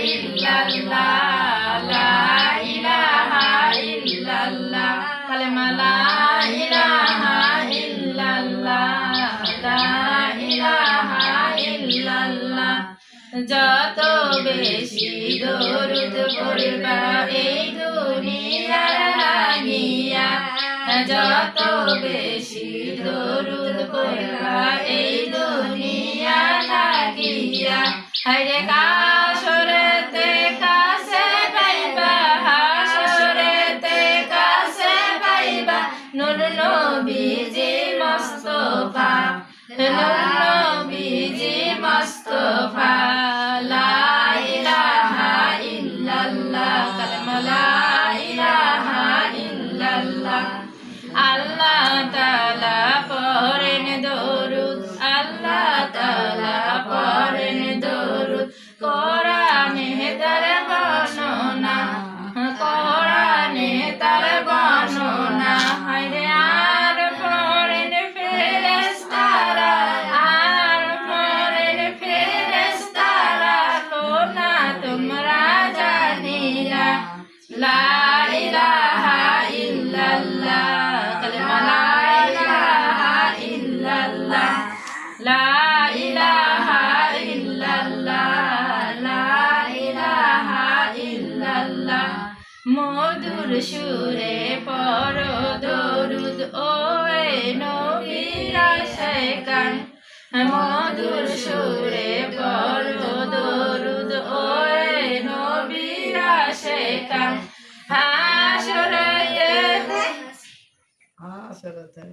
ইল্লাল্লাহ লা ইলাহা ইল্লাল্লাহ কালেমা লা ইলাহা ইল্লাল্লাহ লা ইলাহা ইল্লাল্লাহ যত বেশি দরুদ পড়বা এই দুনিয়ার লাগিয়া যত বেশি দরুদ পড়বা এই দুনিয়া লাগিয়া হায়রে কাসরেতে কাছে পাইবা হাসরেতে কাছে পাইবা নূর নবীজি মুস্তাফা নূর নবীজি মুস্তাফা লা ইলাহা ইল্লাল্লাহ কালেমা লা ইলাহা ইল্লাল্লাহ আল্লাহ তাআলা পড়েন দরুদ আল্লাহ তাআলা পড়েন দরুদ কোরআনে তার বর্ণনা কোরআনে তার বর্ণনা হায়রে আর পড়েন ফেরেশতারা আর পড়েন ফেরেশতারা কোনা তোমরা জানিলা লা ইলাহা ইল্লাল্লাহ কালেমা লা ইলাহা ইল্লাল্লাহ লা ইলাহা ইল্লাল্লাহ লা ইলাহা ইল্লাল্লাহ মধুর সুরে পড়ো দরুদ ও নবীর আশিকান মধুর সুরে পড়ো দরুদ ও নবীর আশিকান হাসরেতে